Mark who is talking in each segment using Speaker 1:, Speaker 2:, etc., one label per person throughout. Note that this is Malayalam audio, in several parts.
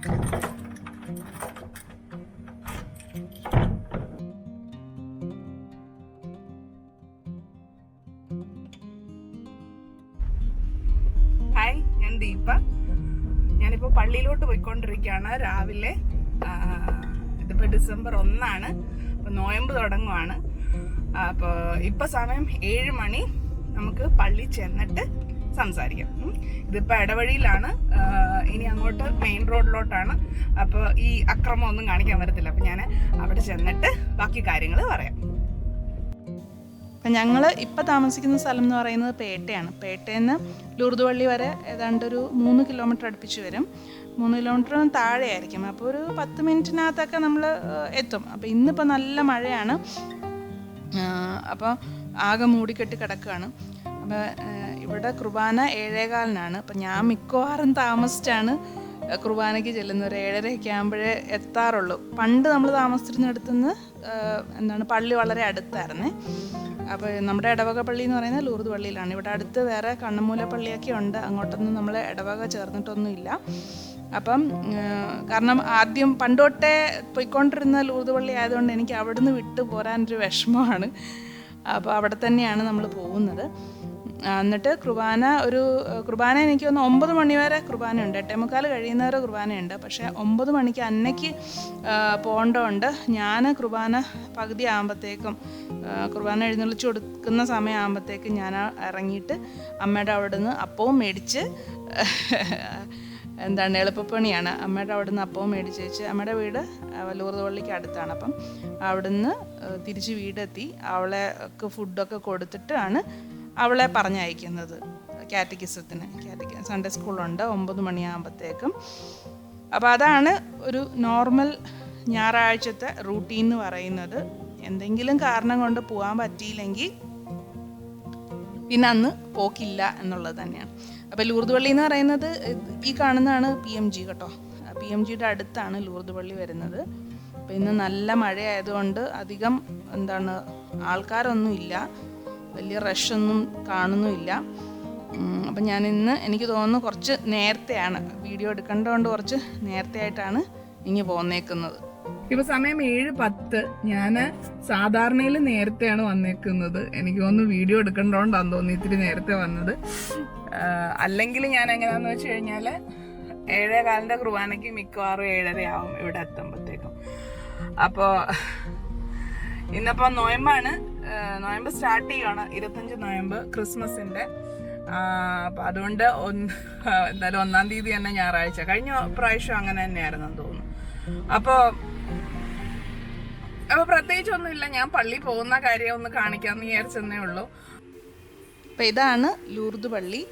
Speaker 1: ഹായ്, ഞാൻ ദീപ. ഞാനിപ്പോൾ പള്ളിയിലോട്ട് പോയിക്കൊണ്ടിരിക്കുകയാണ്. രാവിലെ ഇതിപ്പോൾ ഡിസംബർ 1, അപ്പോൾ നോയമ്പ് തുടങ്ങുവാണ്. അപ്പോൾ ഇപ്പോൾ സമയം 7 മണി. നമുക്ക് പള്ളി ചെന്നിട്ട് സംസാരിക്കാം. ഇതിപ്പോൾ ഇടവഴിയിലാണ്, ഇനി അങ്ങോട്ട് മെയിൻ റോഡിലോട്ടാണ്. അപ്പോൾ ഈ അക്രമം ഒന്നും കാണിക്കാൻ പറ്റത്തില്ല. അപ്പോൾ ഞാൻ അവിടെ ചെന്നിട്ട് ബാക്കി കാര്യങ്ങൾ പറയാം.
Speaker 2: അപ്പം ഞങ്ങൾ ഇപ്പോൾ താമസിക്കുന്ന സ്ഥലം എന്ന് പറയുന്നത് പേട്ടയാണ്. പേട്ടയിൽ നിന്ന് ലൂർദ് പള്ളി വരെ ഏതാണ്ട് ഒരു 3 കിലോമീറ്റർ അടുപ്പിച്ച് വരും. 3 കിലോമീറ്ററിന് താഴെ ആയിരിക്കും. അപ്പോൾ ഒരു 10 മിനിറ്റിനകത്തൊക്കെ നമ്മൾ എത്തും. അപ്പോൾ ഇന്നിപ്പോൾ നല്ല മഴയാണ്. അപ്പോൾ ആകെ മൂടിക്കെട്ടി കിടക്കുകയാണ്. അപ്പോൾ ഇവിടെ കുർബാന 7:15. അപ്പം ഞാൻ മിക്കവാറും താമസിച്ചാണ് കുർബാനയ്ക്ക് ചെല്ലുന്നത്. ഒരു 7:30 ആകുമ്പോഴേ എത്താറുള്ളൂ. പണ്ട് നമ്മൾ താമസിച്ചിരുന്നിടത്തുനിന്ന് പള്ളി വളരെ അടുത്തായിരുന്നേ. അപ്പോൾ നമ്മുടെ ഇടവക പള്ളി എന്ന് പറയുന്നത് ലൂർദ് പള്ളിയിലാണ്. ഇവിടെ അടുത്ത് വേറെ കണ്ണമൂല പള്ളിയൊക്കെ ഉണ്ട്. അങ്ങോട്ടൊന്നും നമ്മൾ ഇടവക ചേർന്നിട്ടൊന്നുമില്ല. അപ്പം കാരണം ആദ്യം പണ്ടോട്ടേ പോയിക്കൊണ്ടിരുന്ന ലൂർദ് പള്ളി ആയതുകൊണ്ട് എനിക്ക് അവിടുന്ന് വിട്ടു പോരാനൊരു വിഷമമാണ്. അപ്പോൾ അവിടെ തന്നെയാണ് നമ്മൾ പോകുന്നത്. എന്നിട്ട് കുർബാന എനിക്ക് ഒന്ന് 9 മണി വരെ കുർബാനയുണ്ട്. 8:45 കഴിയുന്നവരെ കുർബാനയുണ്ട്. പക്ഷേ 9 മണിക്ക് അന്നയ്ക്ക് പോകേണ്ടതുകൊണ്ട് ഞാൻ കുർബാന പകുതി ആകുമ്പോഴത്തേക്കും, കുർബാന എഴുന്നള്ളിച്ച് കൊടുക്കുന്ന സമയമാകുമ്പോഴത്തേക്കും ഞാൻ ഇറങ്ങിയിട്ട് അമ്മയുടെ അവിടെ നിന്ന് അപ്പവും മേടിച്ച്, എളുപ്പപ്പണിയാണ്. അമ്മയുടെ അവിടെ നിന്ന് അപ്പവും മേടിച്ച് വെച്ച്, അമ്മയുടെ വീട് ലൂർദ് പള്ളിക്ക് അടുത്താണ്. അപ്പം അവിടുന്ന് തിരിച്ച് വീടെത്തി അവളെ ഫുഡൊക്കെ കൊടുത്തിട്ടാണ് അവളെ പറഞ്ഞയക്കുന്നത് കാറ്റഗിസത്തിന്. സൺഡേ സ്കൂളുണ്ട് 9 മണിയാകുമ്പോഴത്തേക്കും. അപ്പോൾ അതാണ് ഒരു നോർമൽ ഞായറാഴ്ചത്തെ റൂട്ടീൻ എന്ന് പറയുന്നത്. എന്തെങ്കിലും കാരണം കൊണ്ട് പോകാൻ പറ്റിയില്ലെങ്കിൽ പിന്നെ അന്ന് പോക്കില്ല എന്നുള്ളത് തന്നെയാണ്. അപ്പോൾ ലൂർദ് പള്ളി എന്ന് പറയുന്നത് ഈ കാണുന്നതാണ് PMG കേട്ടോ. PMGയുടെ അടുത്താണ് ലൂർദ് പള്ളി വരുന്നത്. അപ്പോൾ ഇന്ന് നല്ല മഴയായതുകൊണ്ട് അധികം ആൾക്കാരൊന്നും ഇല്ല, വലിയ റഷൊന്നും കാണുന്നുമില്ല. അപ്പം എനിക്ക് തോന്നുന്നു കുറച്ച് നേരത്തെയാണ് വീഡിയോ എടുക്കേണ്ടതുകൊണ്ട് കുറച്ച് നേരത്തെ ആയിട്ടാണ് ഇങ്ങ് പോന്നേക്കുന്നത്.
Speaker 1: ഇപ്പൊ സമയം 7:10. ഞാൻ സാധാരണയിൽ നേരത്തെയാണ് വന്നേക്കുന്നത്. എനിക്ക് തോന്നുന്നു വീഡിയോ എടുക്കേണ്ടതുകൊണ്ടാന്ന് തോന്നുന്നു ഇത്തിരി നേരത്തെ വന്നത്. അല്ലെങ്കിൽ ഞാൻ എങ്ങനെയാന്ന് വെച്ച് കഴിഞ്ഞാൽ 7:15 കുർബാനയ്ക്ക് മിക്കവാറും 7:30 ആവും ഇവിടെ എത്തുമ്പോഴത്തേക്കും. അപ്പോൾ ഇന്നിപ്പോൾ നോയമ്പാണ്. നോയമ്പ് സ്റ്റാർട്ട് ചെയ്യുകയാണ്. 25 നോയമ്പ് ക്രിസ്മസിന്റെ. അപ്പം അതുകൊണ്ട് എന്തായാലും 1-ാം തീയതി തന്നെ ഞായറാഴ്ച. കഴിഞ്ഞ പ്രാവശ്യം അങ്ങനെ തന്നെയായിരുന്നെന്ന് തോന്നുന്നു. അപ്പോൾ പ്രത്യേകിച്ചൊന്നുമില്ല, ഞാൻ പള്ളി പോകുന്ന കാര്യം ഒന്ന് കാണിക്കാമെന്ന് വിചാരിച്ചെന്നേ ഉള്ളൂ.
Speaker 2: അപ്പം ഇതാണ് ലൂർദ് പള്ളി.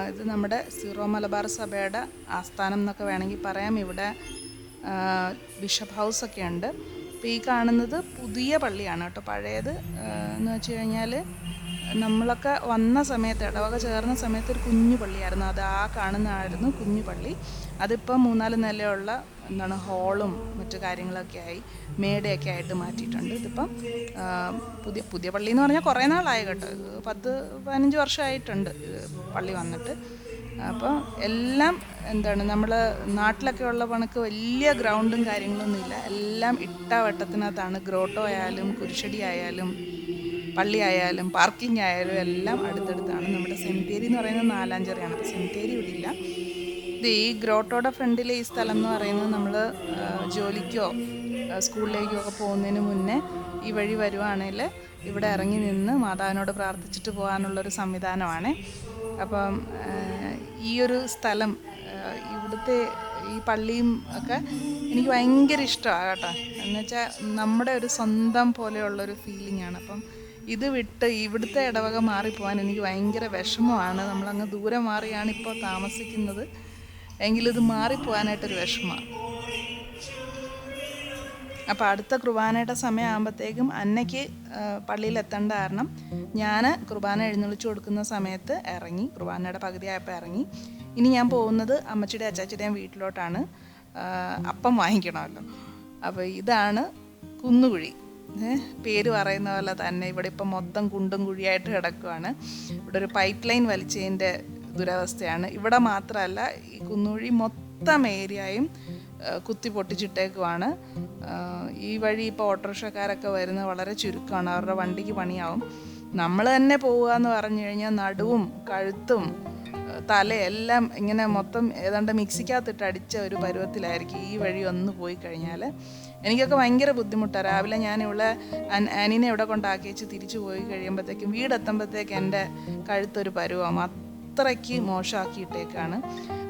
Speaker 2: ഇത് നമ്മുടെ സീറോ മലബാർ സഭയുടെ ആസ്ഥാനം എന്നൊക്കെ വേണമെങ്കിൽ പറയാം. ഇവിടെ ബിഷപ്പ് ഹൗസൊക്കെ ഉണ്ട്. അപ്പോൾ ഈ കാണുന്നത് പുതിയ പള്ളിയാണ് കേട്ടോ. പഴയത് എന്ന് വെച്ച് കഴിഞ്ഞാൽ നമ്മളൊക്കെ വന്ന സമയത്ത്, ഇടവക ചേർന്ന സമയത്ത് ഒരു കുഞ്ഞു പള്ളിയായിരുന്നു. അത് കാണുന്നതായിരുന്നു കുഞ്ഞു പള്ളി. അതിപ്പോൾ 3-4 നിലയുള്ള ഹാളും മറ്റു കാര്യങ്ങളൊക്കെ ആയി, മേടയൊക്കെ ആയിട്ട് മാറ്റിയിട്ടുണ്ട്. ഇതിപ്പം പുതിയ പള്ളി എന്ന് പറഞ്ഞാൽ കുറേ നാളായി കേട്ടോ. 10-15 വർഷമായിട്ടുണ്ട് പള്ളി വന്നിട്ട്. അപ്പോൾ എല്ലാം നമ്മൾ നാട്ടിലൊക്കെ ഉള്ള കണക്ക് വലിയ ഗ്രൗണ്ടും കാര്യങ്ങളൊന്നുമില്ല. എല്ലാം ഇട്ട വട്ടത്തിനകത്താണ്. ഗ്രോട്ടോ ആയാലും കുരിശടി ആയാലും പള്ളി ആയാലും പാർക്കിംഗ് ആയാലും എല്ലാം അടുത്തടുത്താണ്. നമ്മുടെ സെമിത്തേരി എന്ന് പറയുന്നത് 4-5 അപ്പോൾ സെമിത്തേരി ഇവിടെ ഇല്ല. ഈ ഗ്രോട്ടോയുടെ ഫ്രണ്ടിലെ ഈ സ്ഥലം എന്ന് പറയുന്നത് നമ്മൾ ജോലിക്കോ സ്കൂളിലേക്കോ ഒക്കെ പോകുന്നതിന് മുന്നേ ഈ വഴി വരുവാണെങ്കിൽ ഇവിടെ ഇറങ്ങി നിന്ന് മാതാവിനോട് പ്രാർത്ഥിച്ചിട്ട് പോകാനുള്ളൊരു സംവിധാനമാണ്. അപ്പം ഈ ഒരു സ്ഥലം, ഇവിടുത്തെ ഈ പള്ളിയും ഒക്കെ എനിക്ക് ഭയങ്കര ഇഷ്ടമാണ് കേട്ടോ. എന്നുവെച്ചാൽ നമ്മുടെ ഒരു സ്വന്തം പോലെയുള്ളൊരു ഫീലിംഗാണ്. അപ്പം ഇത് വിട്ട് ഇവിടുത്തെ ഇടവക മാറിപ്പോകാൻ എനിക്ക് ഭയങ്കര വിഷമമാണ്. നമ്മളങ്ങ് ദൂരെ മാറിയാണ് ഇപ്പോൾ താമസിക്കുന്നത്. എങ്കിലും ഇത് മാറിപ്പോകാനായിട്ടൊരു വിഷമമാണ്. അപ്പോൾ അടുത്ത കുർബാനയുടെ സമയമാകുമ്പോഴത്തേക്കും അന്നയ്ക്ക് പള്ളിയിലെത്തേണ്ട കാരണം ഞാൻ കുർബാന എഴുന്നള്ളിച്ച് കൊടുക്കുന്ന സമയത്ത് ഇറങ്ങി, കുർബാനയുടെ പകുതിയായപ്പോൾ ഇറങ്ങി. ഇനി ഞാൻ പോകുന്നത് അമ്മച്ചിയുടെ അച്ചാച്ചിയുടെയും വീട്ടിലോട്ടാണ്. അപ്പം വാങ്ങിക്കണമല്ലോ. അപ്പോൾ ഇതാണ് കുന്നുകുഴി. പേര് പറയുന്ന പോലെ തന്നെ ഇവിടെ ഇപ്പം മൊത്തം കുണ്ടും കുഴിയായിട്ട് കിടക്കുകയാണ്. ഇവിടെ ഒരു പൈപ്പ് ലൈൻ വലിച്ചതിൻ്റെ ദുരവസ്ഥയാണ്. ഇവിടെ മാത്രമല്ല, ഈ കുന്നുകുഴി മൊത്തം ഏരിയയും കുത്തി പൊട്ടിച്ചിട്ടേക്കുവാണ്. ഈ വഴി ഇപ്പോൾ ഓട്ടോറിക്ഷക്കാരൊക്കെ വരുന്നത് വളരെ ചുരുക്കമാണ്, അവരുടെ വണ്ടിക്ക് പണിയാവും. നമ്മൾ തന്നെ പോവുക എന്ന് പറഞ്ഞു കഴിഞ്ഞാൽ നടുവും കഴുത്തും തലയെല്ലാം ഇങ്ങനെ മൊത്തം ഏതാണ്ട് മിക്സിക്കകത്തിട്ട് അടിച്ച ഒരു പരുവത്തിലായിരിക്കും ഈ വഴി ഒന്ന് പോയി കഴിഞ്ഞാൽ. എനിക്കൊക്കെ ഭയങ്കര ബുദ്ധിമുട്ടാണ്. രാവിലെ ഞാൻ ഇവിടെ ആനിനെ ഇവിടെ കൊണ്ടാക്കി വെച്ച് തിരിച്ചു പോയി കഴിയുമ്പോഴത്തേക്കും വീടെത്തുമ്പോഴത്തേക്ക് എൻ്റെ കഴുത്തൊരു പരുവം അത്രയ്ക്ക് മോശമാക്കിയിട്ടേക്കാണ്.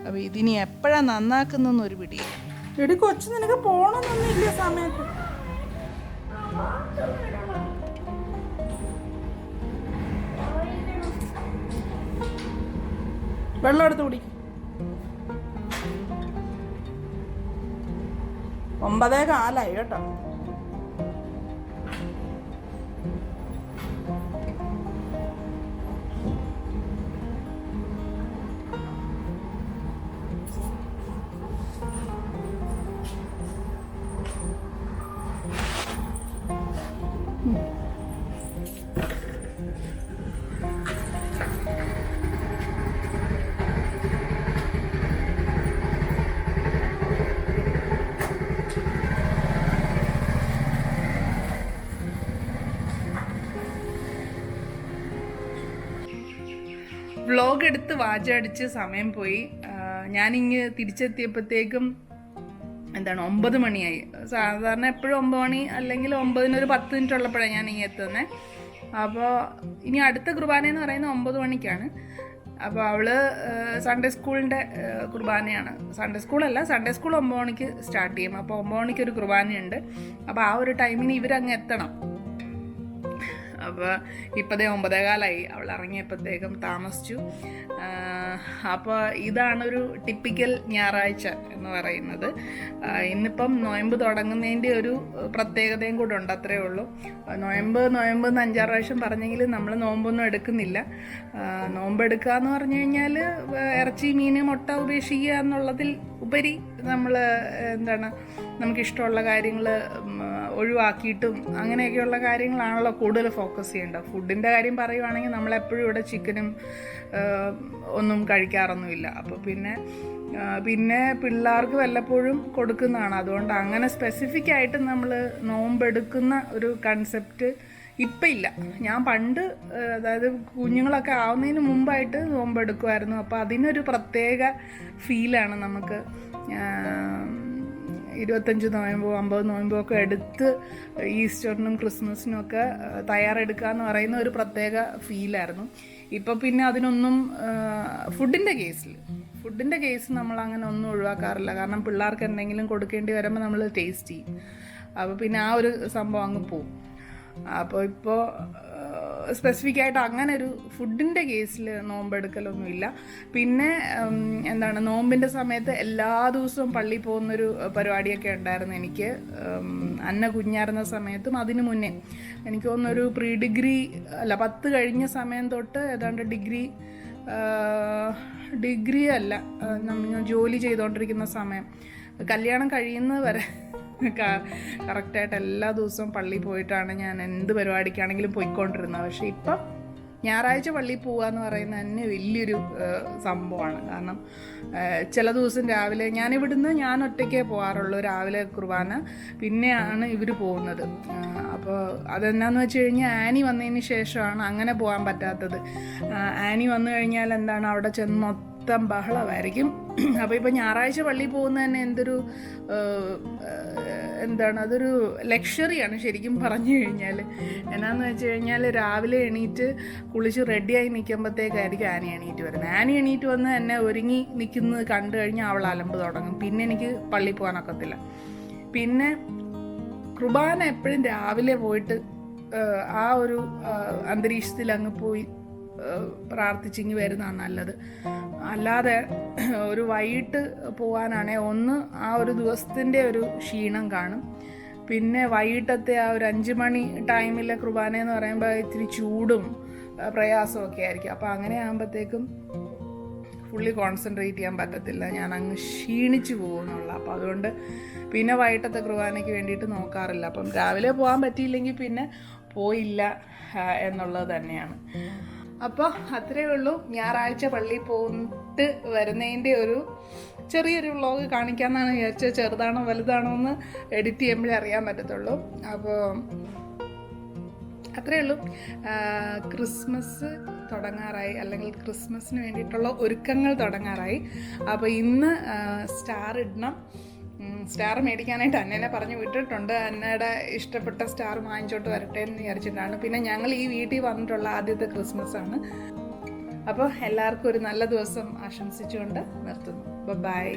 Speaker 2: അപ്പോൾ ഇതിനി എപ്പോഴാണ് നന്നാക്കുന്നൊരു പിടിയില്ല.
Speaker 1: എടി കൊച്ചു, നിനക്ക് പോകണമെന്നൊന്നുമില്ല സമയത്ത്. വെള്ളം എടുത്ത് കുടിക്കും. 9:15 കേട്ടോ. വ്ലോഗ് എടുത്ത് വാചടിച്ച് സമയം പോയി. ഞാനിങ്ങ് തിരിച്ചെത്തിയപ്പോഴത്തേക്കും 9 മണിയായി. സാധാരണ എപ്പോഴും 9 മണി അല്ലെങ്കിൽ 9-ന് 10 മിനിറ്റ് ഉള്ളപ്പോഴാണ് ഞാൻ ഇങ്ങനെ എത്തുന്നത്. അപ്പോൾ ഇനി അടുത്ത കുർബാനയെന്ന് പറയുന്നത് 9 മണിക്കാണ്. അപ്പോൾ അവള് സൺഡേ സ്കൂളിൻ്റെ കുർബാനയാണ്. സൺഡേ സ്കൂൾ 9 മണിക്ക് സ്റ്റാർട്ട് ചെയ്യും. അപ്പോൾ 9 മണിക്ക് ഒരു കുർബാനയുണ്ട്. അപ്പോൾ ആ ഒരു ടൈമിന് ഇവരങ്ങ് എത്തണം. അപ്പോൾ ഇപ്പോഴേ 9:15 അവൾ ഇറങ്ങിയപ്പോഴത്തേക്കും താമസിച്ചു. അപ്പോൾ ഇതാണൊരു ടിപ്പിക്കൽ ഞായറാഴ്ച എന്ന് പറയുന്നത്. ഇന്നിപ്പം നൊയമ്പ് തുടങ്ങുന്നതിൻ്റെ ഒരു പ്രത്യേകതയും കൂടെ ഉണ്ട്, അത്രേ ഉള്ളൂ. നൊയമ്പ് എന്ന് 5-6 പ്രാവശ്യം പറഞ്ഞെങ്കിൽ നമ്മൾ നോമ്പൊന്നും എടുക്കുന്നില്ല. നോമ്പ് എടുക്കുക എന്ന് പറഞ്ഞു കഴിഞ്ഞാൽ ഇറച്ചി, മീൻ, മുട്ട ഉപേക്ഷിക്കുക എന്നുള്ളതിൽ ഉപരി നമ്മൾ നമുക്കിഷ്ടമുള്ള കാര്യങ്ങൾ ഒഴിവാക്കിയിട്ടും അങ്ങനെയൊക്കെയുള്ള കാര്യങ്ങളാണല്ലോ കൂടുതൽ ഫോക്കസ് ചെയ്യേണ്ടത്. ഫുഡിൻ്റെ കാര്യം പറയുവാണെങ്കിൽ നമ്മളെപ്പോഴും ഇവിടെ ചിക്കനും ഒന്നും കഴിക്കാറൊന്നുമില്ല. അപ്പോൾ പിന്നെ പിള്ളേർക്ക് വല്ലപ്പോഴും കൊടുക്കുന്നതാണ്. അതുകൊണ്ട് അങ്ങനെ സ്പെസിഫിക് ആയിട്ട് നമ്മൾ നോമ്പെടുക്കുന്ന ഒരു കൺസെപ്റ്റ് ഇപ്പം ഇല്ല. ഞാൻ പണ്ട്, അതായത് കുഞ്ഞുങ്ങളൊക്കെ ആവുന്നതിന് മുമ്പായിട്ട് നോമ്പെടുക്കുമായിരുന്നു. അപ്പോൾ അതിനൊരു പ്രത്യേക ഫീലാണ് നമുക്ക്. 25 നോയമ്പോ 50 നോയമ്പോ ഒക്കെ എടുത്ത് ഈസ്റ്ററിനും ക്രിസ്മസിനും ഒക്കെ തയ്യാറെടുക്കുക എന്ന് പറയുന്ന ഒരു പ്രത്യേക ഫീലായിരുന്നു. ഇപ്പം പിന്നെ അതിനൊന്നും ഫുഡിൻ്റെ കേസ് നമ്മൾ അങ്ങനെ ഒന്നും ഒഴിവാക്കാറില്ല. കാരണം പിള്ളേർക്ക് എന്തെങ്കിലും കൊടുക്കേണ്ടി വരുമ്പോൾ നമ്മൾ ടേസ്റ്റ് ചെയ്യും. അപ്പോൾ പിന്നെ ആ ഒരു സംഭവം അങ്ങ് പോവും. അപ്പോൾ ഇപ്പോൾ സ്പെസിഫിക് ആയിട്ട് അങ്ങനെ ഒരു ഫുഡിൻ്റെ കേസിൽ നോമ്പെടുക്കലൊന്നുമില്ല. പിന്നെ നോമ്പിൻ്റെ സമയത്ത് എല്ലാ ദിവസവും പള്ളിയിൽ പോകുന്നൊരു പരിപാടിയൊക്കെ ഉണ്ടായിരുന്നു എനിക്ക്. അന്ന കുഞ്ഞായിരുന്ന സമയത്തും അതിന് മുന്നേ എനിക്ക് തോന്നുന്നൊരു പ്രീ ഡിഗ്രി 10 കഴിഞ്ഞ സമയം തൊട്ട് ഏതാണ്ട് ഡിഗ്രി അല്ല, ഞാൻ ജോലി ചെയ്തുകൊണ്ടിരിക്കുന്ന സമയം, കല്യാണം കഴിയുന്നത് വരെ കറക്റ്റായിട്ട് എല്ലാ ദിവസവും പള്ളിയിൽ പോയിട്ടാണ് ഞാൻ എന്ത് പരിപാടിക്കാണെങ്കിലും പോയിക്കൊണ്ടിരുന്നത്. പക്ഷേ ഇപ്പം ഞായറാഴ്ച പള്ളിയിൽ പോവുക എന്ന് പറയുന്നത് തന്നെ വലിയൊരു സംഭവമാണ്. കാരണം ചില ദിവസം രാവിലെ ഞാൻ ഒറ്റയ്ക്കേ പോകാറുള്ളൂ. രാവിലെ കുർബാന, പിന്നെയാണ് ഇവർ പോകുന്നത്. അപ്പോൾ അതെന്നാന്ന് വെച്ച് കഴിഞ്ഞാൽ ആനി വന്നതിന് ശേഷമാണ് അങ്ങനെ പോകാൻ പറ്റാത്തത്. ആനി വന്നു കഴിഞ്ഞാൽ അവിടെ ചെന്ന് മൊത്തം ബഹളമായിരിക്കും. അപ്പോൾ ഇപ്പോൾ ഞായറാഴ്ച പള്ളിയിൽ പോകുന്നത് തന്നെ അതൊരു ലക്ഷറിയാണ് ശരിക്കും പറഞ്ഞു കഴിഞ്ഞാൽ. എന്നാന്ന് വെച്ച് കഴിഞ്ഞാൽ രാവിലെ എണീറ്റ് കുളിച്ച് റെഡിയായി നിൽക്കുമ്പോഴത്തേക്കായിരിക്കും ആനി എണീറ്റ് വരുന്നത്. ആനി എണീറ്റ് വന്ന് എന്നെ ഒരുങ്ങി നിൽക്കുന്നത് കണ്ടു കഴിഞ്ഞാൽ അവൾ അലമ്പ് തുടങ്ങും. പിന്നെ എനിക്ക് പള്ളിയിൽ പോകാനൊക്കത്തില്ല. പിന്നെ കുർബാന എപ്പോഴും രാവിലെ പോയിട്ട് ആ ഒരു അന്തരീക്ഷത്തിൽ അങ്ങ് പോയി പ്രാർത്ഥിച്ചിങ്ങി വരുന്നതാണ് നല്ലത്. അല്ലാതെ ഒരു വൈകിട്ട് പോകാനാണെ ഒന്ന് ആ ഒരു ദിവസത്തിൻ്റെ ഒരു ക്ഷീണം കാണും. പിന്നെ വൈകിട്ടത്തെ ആ ഒരു 5 മണി ടൈമിലെ കുർബാന എന്ന് പറയുമ്പോൾ ഇത്തിരി ചൂടും പ്രയാസമൊക്കെ ആയിരിക്കും. അപ്പോൾ അങ്ങനെ ആകുമ്പോഴത്തേക്കും ഫുള്ളി കോൺസെൻട്രേറ്റ് ചെയ്യാൻ പറ്റത്തില്ല, ഞാൻ അങ്ങ് ക്ഷീണിച്ച് പോകുന്നുള്ള. അപ്പോൾ അതുകൊണ്ട് പിന്നെ വൈകിട്ടത്തെ കുർബാനയ്ക്ക് വേണ്ടിയിട്ട് നോക്കാറില്ല. അപ്പം രാവിലെ പോകാൻ പറ്റിയില്ലെങ്കിൽ പിന്നെ പോയില്ല എന്നുള്ളത് തന്നെയാണ്. അപ്പോൾ അത്രയേ ഉള്ളൂ. ഞായറാഴ്ച പള്ളിയിൽ പോയിട്ട് വരുന്നതിൻ്റെ ഒരു ചെറിയൊരു വ്ളോഗ് കാണിക്കാമെന്നാണ് വിചാരിച്ചത്. ചെറുതാണോ വലുതാണോ എന്ന് എഡിറ്റ് ചെയ്യുമ്പോഴേ അറിയാൻ പറ്റത്തുള്ളൂ. അപ്പോൾ അത്രയേ ഉള്ളൂ. ക്രിസ്മസ് തുടങ്ങാറായി, അല്ലെങ്കിൽ ക്രിസ്മസിന് വേണ്ടിയിട്ടുള്ള ഒരുക്കങ്ങൾ തുടങ്ങാറായി. അപ്പോൾ ഇന്ന് സ്റ്റാർ ഇടണം. സ്റ്റാർ മേടിക്കാനായിട്ട് അന്നേനെ പറഞ്ഞു വിട്ടിട്ടുണ്ട്. അന്നയുടെ ഇഷ്ടപ്പെട്ട സ്റ്റാർ വാങ്ങിച്ചോട്ട് വരട്ടെ എന്ന് വിചാരിച്ചിട്ടാണ്. പിന്നെ ഞങ്ങൾ ഈ വീട്ടിൽ വന്നിട്ടുള്ള ആദ്യത്തെ ക്രിസ്മസ് ആണ്. അപ്പോൾ എല്ലാവർക്കും ഒരു നല്ല ദിവസം ആശംസിച്ചുകൊണ്ട് നിർത്തുന്നു. ബൈ.